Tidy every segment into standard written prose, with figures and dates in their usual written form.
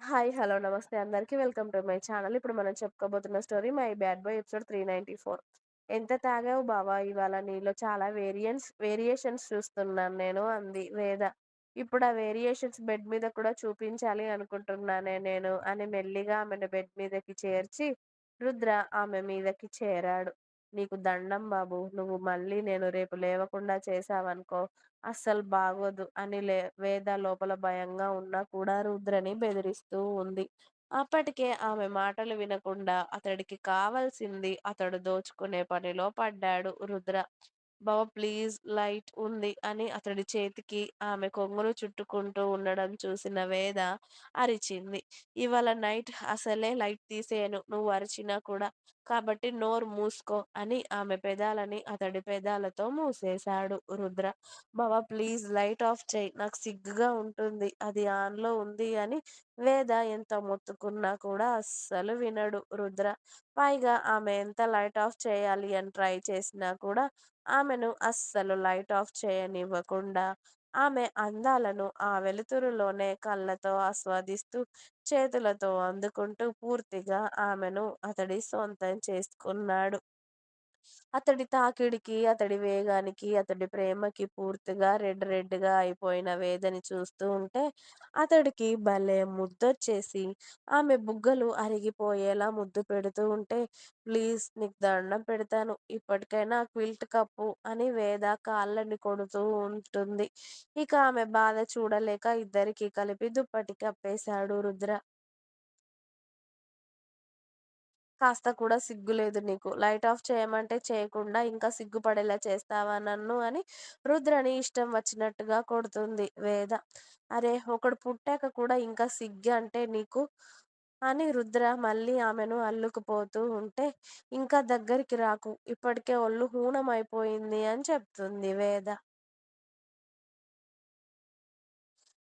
Hello, నమస్తే అందరికి. Welcome to my channel. ఇప్పుడు మనం చెప్పుకోబోతున్న story 'my bad boy' episode 394. ఎంత తాగావు బావా ఇవాళ? నీలో చాలా వేరియేషన్స్ చూస్తున్నాను నేను అంది వేద. ఇప్పుడు ఆ వేరియేషన్స్ బెడ్ మీద కూడా చూపించాలి అనుకుంటున్నానే నేను అని మెల్లిగా ఆమెను బెడ్ మీదకి చేర్చి రుద్ర ఆమె మీదకి చేరాడు. నీకు దండం బాబు, నువ్వు మళ్ళీ నేను రేపు లేవకుండా చేశావనుకో అస్సలు బాగోదు అని వేద లోపల భయంగా ఉన్నా కూడా రుద్రని బెదిరిస్తూ ఉంది. అప్పటికే ఆమె మాటలు వినకుండా అతడికి కావాల్సింది అతడు దోచుకునే పనిలో పడ్డాడు రుద్ర. బావ ప్లీజ్ లైట్ ఉంది అని అతడి చేతికి ఆమె కొంగును చుట్టుకుంటూ ఉండడం చూసిన వేద అరిచింది. ఇవాళ నైట్ అసలే లైట్ తీసేయను నువ్వు అరిచినా కూడా, కాబట్టి నోరు మూసుకో అని ఆమె పెదాలని అతడి పెదాలతో మూసేశాడు రుద్ర. బావ ప్లీజ్ లైట్ ఆఫ్ చేయి, నాకు సిగ్గుగా ఉంటుంది అది ఆన్లో ఉంది అని వేద ఎంత మొత్తుకున్నా కూడా అస్సలు వినడు రుద్ర. పైగా ఆమె ఎంత లైట్ ఆఫ్ చేయాలి అని ట్రై చేసినా కూడా ఆమెను అస్సలు లైట్ ఆఫ్ చేయనివ్వకుండా ఆమె అందాలను ఆ వెలుతురులోనే కళ్ళతో ఆస్వాదిస్తూ చేతులతో అందుకుంటూ పూర్తిగా ఆమెను అతడి సొంతం చేసుకున్నాడు. అతడి తాకిడికి, అతడి వేగానికి, అతడి ప్రేమకి పూర్తిగా రెడ్‌గా అయిపోయిన వేదని చూస్తూ ఉంటే అతడికి భలే ముద్దొచ్చేసి ఆమె బుగ్గలు అరిగిపోయేలా ముద్దు పెడుతూ ఉంటే ప్లీజ్ నీకు దండం పెడతాను ఇప్పటికైనా క్విల్ట్ కప్పు అని వేద కాళ్ళని కొడుతూ ఉంటుంది. ఇక ఆమె బాధ చూడలేక ఇద్దరికీ కలిపి దుప్పటి కప్పేశాడు రుద్ర. కాస్త కూడా సిగ్గు లేదు నీకు. లైట్ ఆఫ్ చేయమంటే చేయకుండా ఇంకా సిగ్గుపడేలా చేస్తావా నన్ను అని రుద్రని ఇష్టం వచ్చినట్టుగా కొడుతుంది వేద. అరే ఒకడు పుట్టాక కూడా ఇంకా సిగ్గంటే నీకు అని రుద్ర మళ్ళీ ఆమెను అల్లుకుపోతూ ఉంటే ఇంకా దగ్గరికి రాకు ఇప్పటికే ఒళ్ళు హూణమైపోయింది అని చెప్తుంది వేద.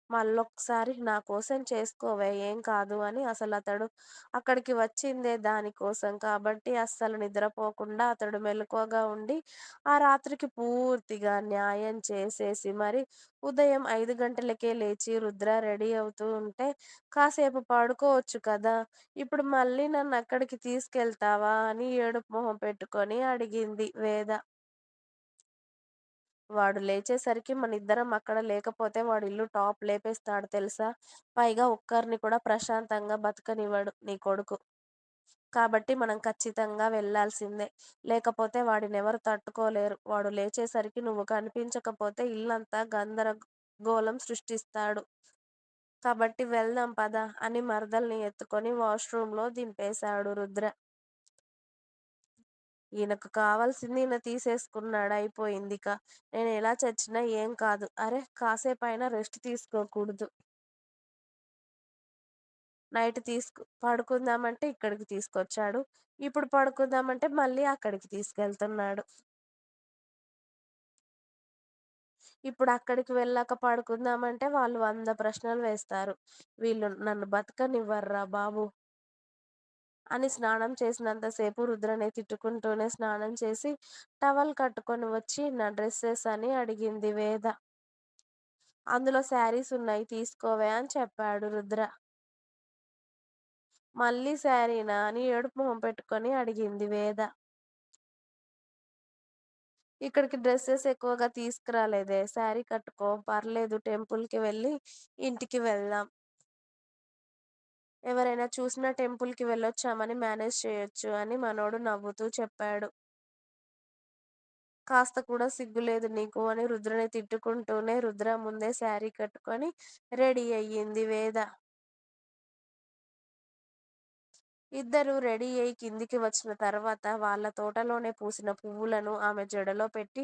మళ్ళొకసారి నా కోసం చేసుకోవే ఏం కాదు అని అసలతడు అక్కడికి వచ్చిందే దానికోసం కాబట్టి అస్సలు నిద్రపోకుండా అతడు మెలకువగా ఉండి ఆ రాత్రికి పూర్తిగా న్యాయం చేసేసి మరి ఉదయం 5 గంటలకే లేచి రుద్ర రెడీ అవుతూ ఉంటే కాసేపు పడుకోవచ్చు కదా! ఇప్పుడు మళ్ళీ నన్నక్కడికి తీసుకెళ్తావా అని ఏడుపు మొహం పెట్టుకొని అడిగింది వేద. వాడు లేచేసరికి మనిద్దరం అక్కడ లేకపోతే వాడు ఇల్లు టాప్ లేపేస్తాడు తెలుసా? పైగా ఒక్కరిని కూడా ప్రశాంతంగా బతకనివ్వడు నీ కొడుకు. కాబట్టి మనం ఖచ్చితంగా వెళ్ళాల్సిందే. లేకపోతే వాడినెవరు తట్టుకోలేరు. వాడు లేచేసరికి నువ్వు కనిపించకపోతే ఇల్లంతా గందరగోళం సృష్టిస్తాడు. కాబట్టి వెళ్దాం పద అని మరదల్ని ఎత్తుకొని వాష్‌రూమ్‌లో దింపేశాడు రుద్ర. ఈయనకు కావాల్సింది ఈయన తీసేసుకున్నాడు అయిపోయిందిక. నేనెలా చచ్చినా ఏం కాదు. అరె! కాసేపైనా రెస్ట్ తీసుకోకూడదు. నైట్ పడుకుందామంటే ఇక్కడికి తీసుకొచ్చాడు. ఇప్పుడు పడుకుందామంటే మళ్ళీ అక్కడికి తీసుకెళ్తున్నాడు. ఇప్పుడు అక్కడికి వెళ్ళాక పడుకుందామంటే వాళ్ళు 100 ప్రశ్నలు వేస్తారు. వీళ్ళు నన్ను బతకనివ్వర్రా బాబు! అని స్నానం చేసినంత సేపు రుద్రని తిట్టుకుంటూనే స్నానం చేసి టవల్ కట్టుకొని వచ్చి నా డ్రెస్సెస్ అని అడిగింది వేద. అందులో శారీస్ ఉన్నాయి తీసుకోవే అని చెప్పాడు రుద్ర. మళ్ళీ శారీనా అని ఏడుపు మొహం పెట్టుకొని అడిగింది వేద. ఇక్కడికి డ్రెస్సెస్ ఎక్కువగా తీసుకురాలేదే. శారీ కట్టుకో పర్లేదు టెంపుల్‌కి వెళ్ళి ఇంటికి వెళ్దాం. ఎవరైనా చూసినా టెంపుల్‌కి వెళ్ళొచ్చామని మేనేజ్ చేయొచ్చు అని మనోడు నవ్వుతూ చెప్పాడు. కాస్త కూడా సిగ్గులేదు నీకు అని రుద్రని తిట్టుకుంటూనే రుద్ర ముందే శారీ కట్టుకొని రెడీ అయ్యింది వేద. ఇద్దరూ రెడీ అయి కిందికి వచ్చిన తర్వాత వాళ్ళ తోటలోనే పూసిన పువ్వులను ఆమె జడలో పెట్టి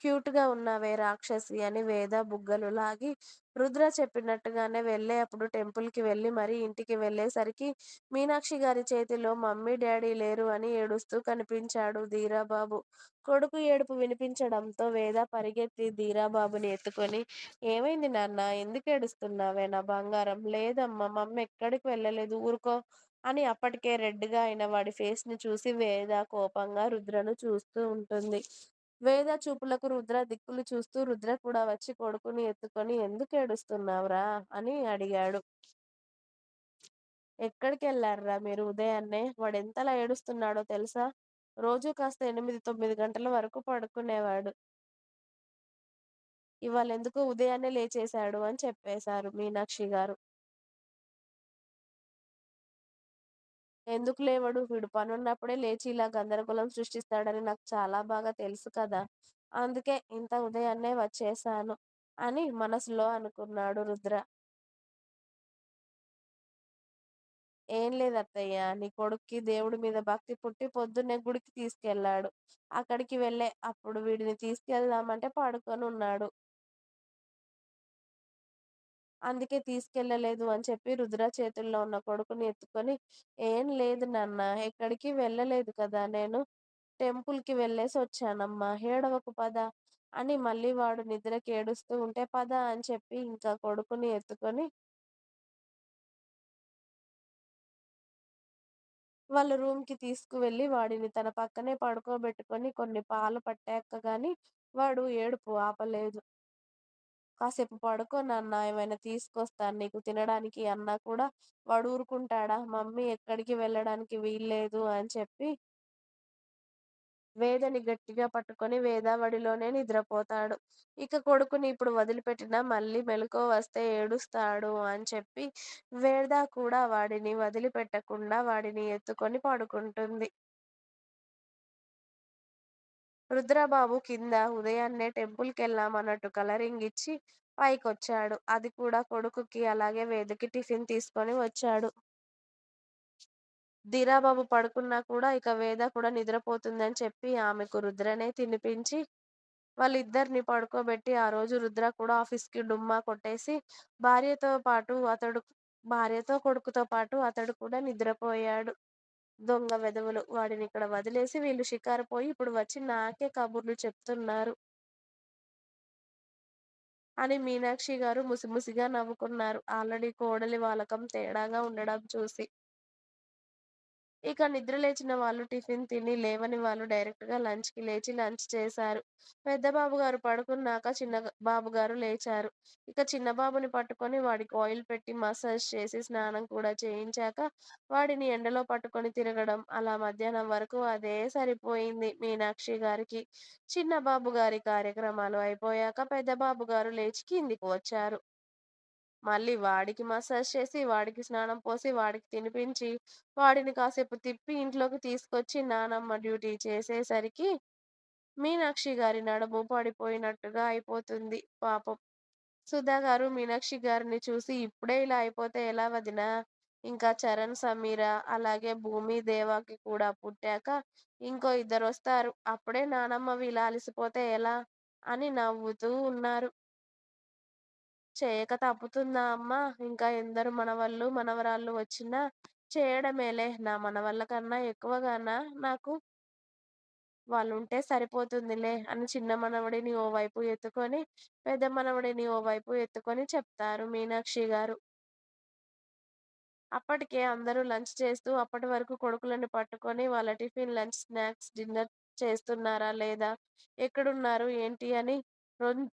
క్యూట్‌గా ఉన్నావే రాక్షసి అని వేద బుగ్గలు లాగి రుద్ర చెప్పినట్టుగానే వెళ్ళేప్పుడు టెంపుల్‌కి వెళ్ళి మరీ ఇంటికి వెళ్ళేసరికి మీనాక్షి గారి చేతిలో మమ్మీ, డ్యాడీ లేరు అని ఏడుస్తూ కనిపించాడు ధీరాబాబు. కొడుకు ఏడుపు వినిపించడంతో వేద పరిగెత్తి ధీరాబాబుని ఎత్తుకొని ఏమైంది నాన్న? ఎందుకేడుస్తున్నావే నా బంగారం? లేదమ్మా మమ్మీ ఎక్కడికి వెళ్ళలేదు ఊరుకో అని అప్పటికే రెడ్‌గా అయిన వాడి ఫేస్‌ని చూసి వేద కోపంగా రుద్రను చూస్తూ ఉంటుంది. వేద చూపులకు రుద్ర దిక్కులు చూస్తూ రుద్ర కూడా వచ్చి కొడుకుని ఎత్తుకొని ఎందుకేడుస్తున్నావురా అని అడిగాడు. ఎక్కడికెళ్లారురా మీరు ఉదయాన్నే? వాడెంతలా ఏడుస్తున్నాడో తెలుసా? రోజు కాస్త 8, 9 గంటల వరకు పడుకునేవాడు. ఇవాళెందుకో ఉదయాన్నే లేచేశాడు అని చెప్పేశారు మీనాక్షి గారు. ఎందుకు లేవడు? వీడు పనున్నప్పుడే లేచి ఇలా గందరగోళం సృష్టిస్తాడని నాకు చాలా బాగా తెలుసు కదా! అందుకే ఇంత ఉదయాన్నే వచ్చేశాను అని మనసులో అనుకున్నాడు రుద్ర. ఏం లేదత్తయ్య. నీ కొడుక్కి దేవుడి మీద భక్తి పుట్టి పొద్దున్నే గుడికి తీసుకెళ్ళాడు. అక్కడికి వెళ్ళే అప్పుడు వీడిని తీసుకెళ్దామంటే పడుకొనున్నాడు. అందుకే తీసుకెళ్ళలేదు అని చెప్పి రుద్ర చేతుల్లో ఉన్న కొడుకుని ఎత్తుకొని, "ఏం లేదు నాన్న. ఎక్కడికి వెళ్ళలేదు కదా! నేను టెంపుల్‌కి వెళ్ళేసొచ్చానమ్మా. ఏడవకు పద" అని మళ్ళీ వాడు నిద్రకి ఏడుస్తూ ఉంటే, "పద" అని చెప్పి ఇంకా కొడుకుని ఎత్తుకొని వాళ్ళ రూమ్‌కి తీసుకువెళ్ళి వాడిని తన పక్కనే పడుకోబెట్టుకొని కొన్ని పాలు పట్టాక గాని వాడు ఏడుపు ఆపలేదు. "కాసేపు పడుకో నాన్న ఏమైనా తీసుకొస్తాను నీకు తినడానికి" అన్నా కూడా వాడు ఊరుకుంటాడా? మమ్మీ ఎక్కడికి వెళ్ళడానికి వీల్లేదు అని చెప్పి వేదని గట్టిగా పట్టుకొని వేదావడిలోనే నిద్రపోతాడు. ఇక కొడుకుని ఇప్పుడు వదిలిపెట్టినా మళ్ళీ మెలకువ వస్తే ఏడుస్తాడు అని చెప్పి వేద కూడా వాడిని వదిలిపెట్టకుండా వాడిని ఎత్తుకొని పడుకుంటుంది. రుద్రబాబు కింద ఉదయాన్నే టెంపుల్‌కెళ్ళామన్నట్టు కలరింగ్ ఇచ్చి పైకొచ్చాడు. అది కూడా కొడుకుకి అలాగే వేదకి టిఫిన్ తీసుకొని వచ్చాడు. ధీరాబాబు పడుకున్నా కూడా ఇక వేద కూడా నిద్రపోతుందని చెప్పి ఆమెకు రుద్రనే తినిపించి వాళ్ళిద్దరిని పడుకోబెట్టి ఆ రోజు రుద్ర కూడా ఆఫీస్‌కి డుమ్మా కొట్టేసి భార్యతో పాటు అతడు భార్యతో, కొడుకుతో పాటు అతడు కూడా నిద్రపోయాడు. దొంగ వెధవలు వాడినిక్కడ వదిలేసి వీళ్ళు షికారు పోయి ఇప్పుడు వచ్చి నాకే కబుర్లు చెప్తున్నారు అని మీనాక్షి గారు ముసిముసిగా నవ్వుకున్నారు. ఆల్రెడీ కోడలి వాలకం తేడాగా ఉండడం చూసి. ఇక నిద్ర లేచిన వాళ్ళు టిఫిన్ తిని, లేవని వాళ్ళు డైరెక్ట్‌గా లంచ్‌కి లేచి లంచ్ చేశారు. పెద్ద బాబుగారు పడుకున్నాక బాబుగారు లేచారు. ఇక చిన్న బాబుని పట్టుకొని వాడికి ఆయిల్ పెట్టి మసాజ్ చేసి, స్నానం కూడా చేయించాక, వాడిని ఎండలో పట్టుకొని తిరగడం, అలా మధ్యాహ్నం వరకు అదే సరిపోయింది మీనాక్షి గారికి. చిన్న బాబుగారి కార్యక్రమాలు అయిపోయాక పెద్ద బాబుగారు లేచి కిందికి వచ్చారు. మళ్ళీ వాడికి మసాజ్ చేసి, వాడికి స్నానం పోసి, వాడికి తినిపించి, వాడిని కాసేపు తిప్పి ఇంట్లోకి తీసుకొచ్చి నానమ్మ డ్యూటీ చేసేసరికి మీనాక్షి గారి నడుము పడిపోయినట్టుగా అయిపోతుంది పాపం. సుధా గారు మీనాక్షి గారిని చూసి, "ఇప్పుడే ఇలా అయిపోతే ఎలా వదినా? ఇంకా చరణ్, సమీర అలాగే భూమి, దేవాకి కూడా పుట్టాక ఇంకో ఇద్దరొస్తారు. అప్పుడే నానమ్మవి ఇలా అలసిపోతే ఎలా?" అని నవ్వుతూ ఉన్నారు. చేయక తప్పుతుందా అమ్మా? ఇంకా ఎందరు మనవళ్ళు, మనవరాళ్ళు వచ్చినా చేయడమేలే. నా మనవళ్ళ కన్నా ఎక్కువగానా నాకు? వాళ్ళుంటే సరిపోతుందిలే అని చిన్న మనవడిని ఓవైపు ఎత్తుకొని, పెద్ద మనవడిని ఓవైపు ఎత్తుకొని చెప్తారు మీనాక్షి గారు. అప్పటికే అందరూ లంచ్ చేస్తూ అప్పటి వరకు కొడుకులని పట్టుకొని వాళ్ళ టిఫిన్, లంచ్, స్నాక్స్, డిన్నర్ చేస్తున్నారా లేదా? ఎక్కడున్నారు? ఏంటి? అని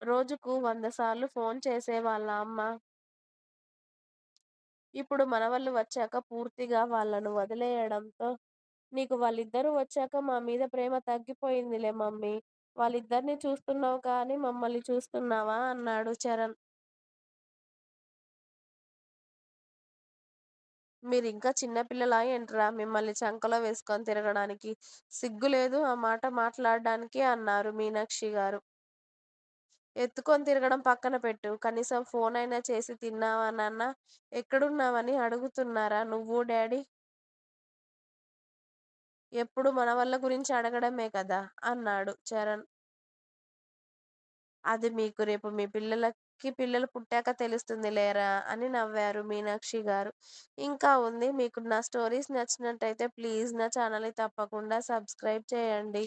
రోజుకు 100 సార్లు ఫోన్ చేసేవాళ్ళ అమ్మ. ఇప్పుడు మనవళ్ళు వచ్చాక పూర్తిగా వాళ్ళను వదిలేయడంతో, "నీకు వాళ్ళిద్దరూ వచ్చాక మా మీద ప్రేమ తగ్గిపోయిందిలే మమ్మీ. వాళ్ళిద్దరిని చూస్తున్నావు కానీ మమ్మల్ని చూస్తున్నావా?" అన్నాడు చరణ్. "మీరింకా చిన్న పిల్లలా ఏంట్రా మిమ్మల్ని చంకలో వేసుకొని తిరగడానికి? సిగ్గు లేదు ఆ మాట మాట్లాడడానికి" అన్నారు మీనాక్షి గారు. "ఎత్తుకొని తిరగడం పక్కన పెట్టు. కనీసం ఫోనయినా చేసి తిన్నావా నాన్న? ఎక్కడున్నావని అడుగుతున్నారా నువ్వు డ్యాడీ? ఎప్పుడు మనవళ్ళ గురించి అడగడమే కదా!" అన్నాడు చరణ్. "అది మీకు రేపు మీ పిల్లలు పుట్టాక తెలుస్తుంది లేరా" అని నవ్వారు మీనాక్షి గారు. ఇంకా ఉంది. మీకు నా స్టోరీస్ నచ్చినట్టయితే ప్లీజ్ నా ఛానల్‌ని తప్పకుండా సబ్స్క్రైబ్ చేయండి.